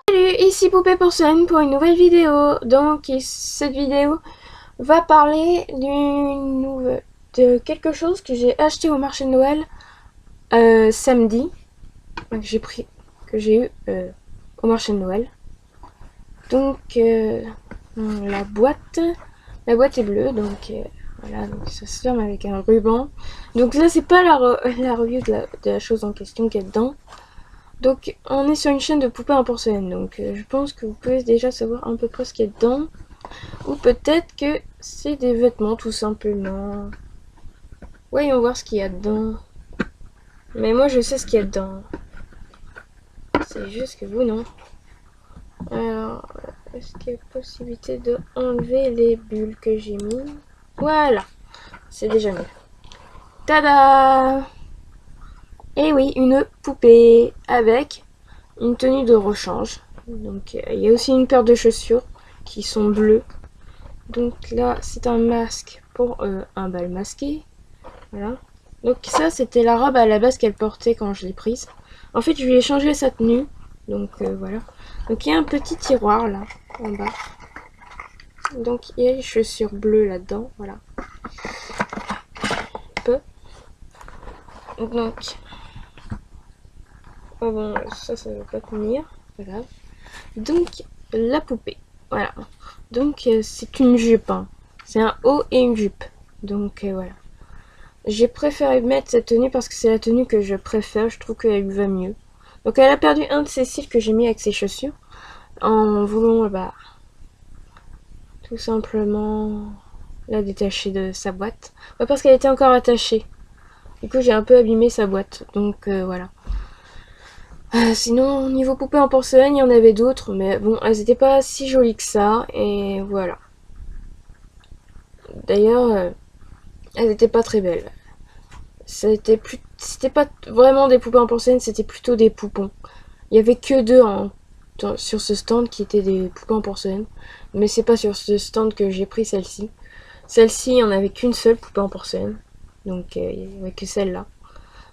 Salut, ici Poupée Porcelaine pour une nouvelle vidéo. Donc cette vidéo va parler de quelque chose que j'ai acheté au marché de Noël samedi, que j'ai eu au marché de Noël. Donc la boîte est bleue, donc voilà, donc ça se ferme avec un ruban. Donc là c'est pas la review de la chose en question qu'il y a dedans. Donc on est sur une chaîne de poupées en porcelaine, donc je pense que vous pouvez déjà savoir à peu près ce qu'il y a dedans. Ou peut-être que c'est des vêtements tout simplement. Voyons voir ce qu'il y a dedans. Mais moi je sais ce qu'il y a dedans. C'est juste que vous non. Alors, est-ce qu'il y a possibilité de enlever les bulles que j'ai mis? Voilà, c'est déjà mieux. Tada! Et oui, une poupée avec une tenue de rechange. Donc il y a aussi une paire de chaussures qui sont bleues. Donc là c'est un masque pour un bal masqué. Voilà. Donc ça c'était la robe à la base qu'elle portait quand je l'ai prise. En fait je lui ai changé sa tenue. Donc voilà. Donc il y a un petit tiroir là en bas. Donc il y a les chaussures bleues là-dedans. Voilà. Donc oh bon, ça va pas tenir. Voilà. Donc la poupée. Voilà. Donc c'est une jupe. Hein. C'est un haut et une jupe. Donc voilà. J'ai préféré mettre cette tenue parce que c'est la tenue que je préfère. Je trouve qu'elle lui va mieux. Donc elle a perdu un de ses cils que j'ai mis avec ses chaussures. En voulant tout simplement la détacher de sa boîte. Ouais, parce qu'elle était encore attachée. Du coup j'ai un peu abîmé sa boîte. Donc voilà. Sinon, niveau poupée en porcelaine, il y en avait d'autres, mais bon, elles n'étaient pas si jolies que ça, et voilà. D'ailleurs, elles n'étaient pas très belles. C'était pas vraiment des poupées en porcelaine, c'était plutôt des poupons. Il y avait que deux sur ce stand qui étaient des poupées en porcelaine, mais c'est pas sur ce stand que j'ai pris celle-ci. Celle-ci, il n'y en avait qu'une seule poupée en porcelaine, donc il n'y avait que celle-là.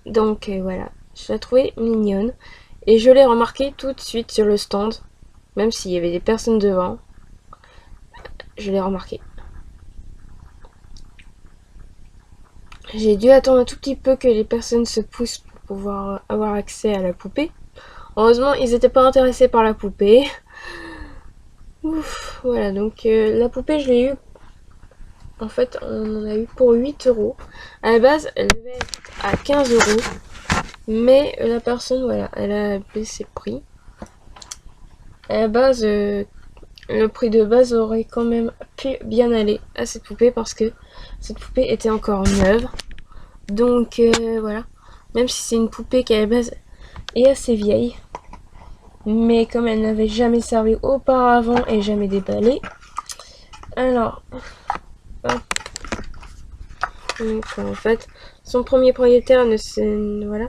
Donc voilà, je la trouvais mignonne. Et je l'ai remarqué tout de suite sur le stand, même s'il y avait des personnes devant, je l'ai remarqué. J'ai dû attendre un tout petit peu que les personnes se poussent pour pouvoir avoir accès à la poupée. Heureusement, ils n'étaient pas intéressés par la poupée. Ouf, voilà, donc la poupée, je l'ai eue. En fait, on en a eu pour 8 euros. À la base, elle devait être à 15 euros. Mais la personne, voilà, elle a baissé le prix. À la base, le prix de base aurait quand même pu bien aller à cette poupée parce que cette poupée était encore neuve. Donc voilà, même si c'est une poupée qui à la base est assez vieille, mais comme elle n'avait jamais servi auparavant et jamais déballé, alors hop. Donc en fait son premier propriétaire ne se... voilà.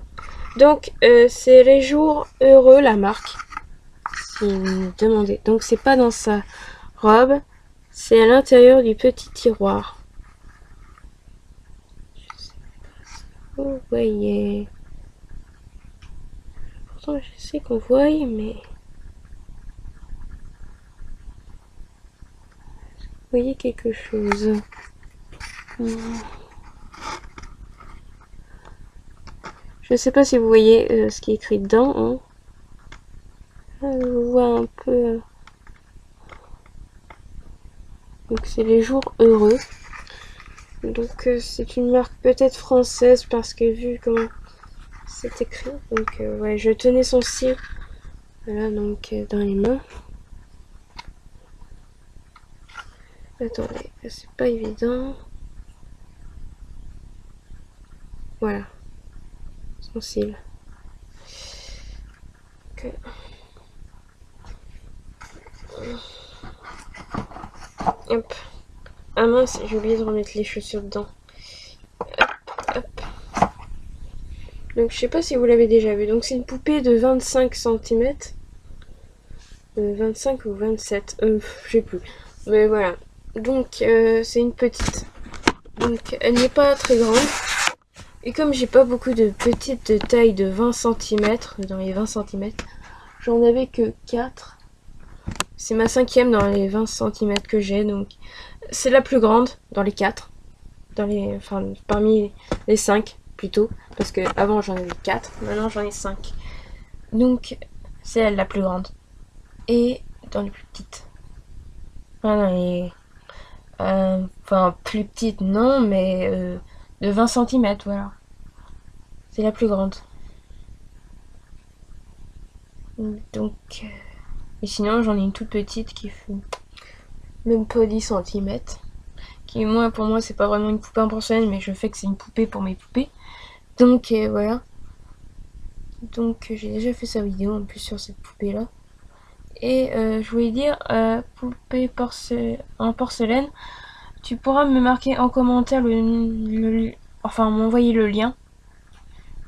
Donc c'est les jours heureux la marque. Si vous me demandez. Donc c'est pas dans sa robe, c'est à l'intérieur du petit tiroir. Je sais pas si vous voyez. Pourtant je sais qu'on voit, mais vous voyez quelque chose. Je sais pas si vous voyez ce qui est écrit dedans. Hein. Je vois un peu. Donc c'est les jours heureux. Donc c'est une marque peut-être française parce que vu comment c'est écrit. Donc ouais, je tenais son cire. Voilà, donc dans les mains. Attendez, c'est pas évident. Voilà. Son cil. Okay. Hop. Ah mince, j'ai oublié de remettre les chaussures dedans. Hop, hop. Donc je sais pas si vous l'avez déjà vu. Donc c'est une poupée de 25 cm. 25 ou 27. Je sais plus. Mais voilà. Donc c'est une petite. Donc elle n'est pas très grande. Et comme j'ai pas beaucoup de petites tailles de 20 cm, dans les 20 cm, j'en avais que 4. C'est ma 5e dans les 20 cm que j'ai, donc c'est la plus grande dans les 4. Enfin, parmi les 5 plutôt, parce que avant j'en avais 4, maintenant j'en ai 5. Donc c'est elle la plus grande. Et dans les plus petites. Enfin, dans les... enfin, plus petites non, mais de 20 cm, voilà. C'est la plus grande. Donc... et sinon j'en ai une toute petite qui fait même pas 10 cm. Qui moi, pour moi c'est pas vraiment une poupée en porcelaine, mais je fais que c'est une poupée pour mes poupées. Donc voilà. Donc j'ai déjà fait sa vidéo en plus sur cette poupée là. Et je voulais dire, poupée en porcelaine, tu pourras me marquer en commentaire enfin m'envoyer le lien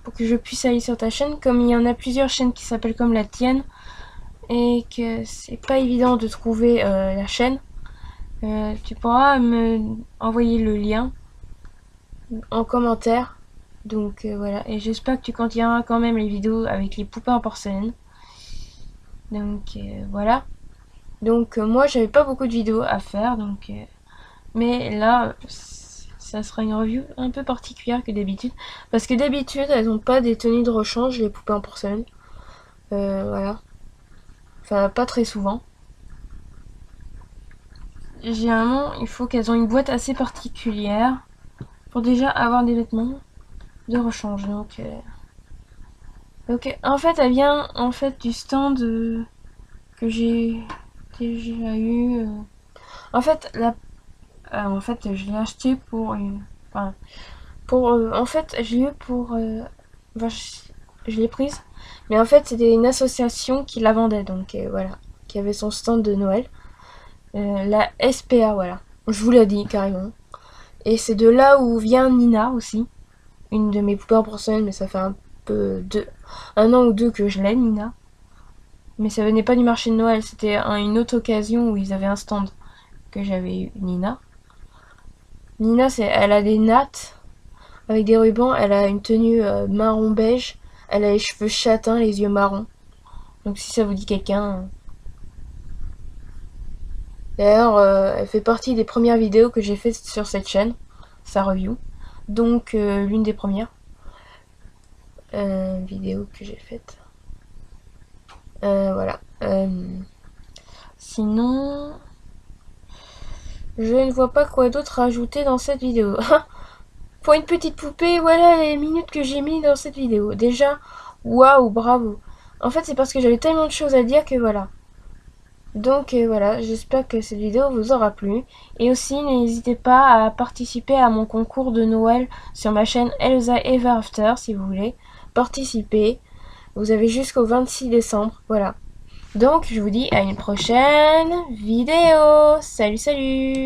pour que je puisse aller sur ta chaîne, comme il y en a plusieurs chaînes qui s'appellent comme la tienne et que c'est pas évident de trouver la chaîne. Tu pourras me envoyer le lien en commentaire. Donc voilà, et j'espère que tu continueras quand même les vidéos avec les poupées en porcelaine. Donc voilà. Donc moi j'avais pas beaucoup de vidéos à faire, donc mais là ça sera une review un peu particulière que d'habitude, parce que d'habitude elles ont pas des tenues de rechange les poupées en porcelaine. Voilà. Enfin pas très souvent. Généralement il faut qu'elles ont une boîte assez particulière pour déjà avoir des vêtements de rechange. Donc en fait elle vient en fait du stand que j'ai déjà eu. En fait je l'ai acheté pour une... Enfin, en fait, je l'ai eu pour... enfin, je l'ai prise. Mais en fait, c'était une association qui la vendait. Donc voilà. Qui avait son stand de Noël. La SPA, voilà. Je vous l'ai dit carrément. Et c'est de là où vient Nina aussi. Une de mes poupées en porcelaine. Mais ça fait un an ou deux que je l'ai, Nina. Mais ça venait pas du marché de Noël. C'était une autre occasion où ils avaient un stand que j'avais eu Nina. Nina, elle a des nattes avec des rubans. Elle a une tenue marron beige. Elle a les cheveux châtains, les yeux marrons. Donc si ça vous dit quelqu'un... D'ailleurs, elle fait partie des premières vidéos que j'ai faites sur cette chaîne. Sa review. Donc l'une des premières vidéos que j'ai faites. Voilà. Sinon... je ne vois pas quoi d'autre rajouter dans cette vidéo. Pour une petite poupée, voilà les minutes que j'ai mis dans cette vidéo. Déjà, waouh, bravo. En fait, c'est parce que j'avais tellement de choses à dire que voilà. Donc voilà, j'espère que cette vidéo vous aura plu. Et aussi, n'hésitez pas à participer à mon concours de Noël sur ma chaîne Elsa Ever After si vous voulez participer. Vous avez jusqu'au 26 décembre, voilà. Donc, je vous dis à une prochaine vidéo. Salut, salut!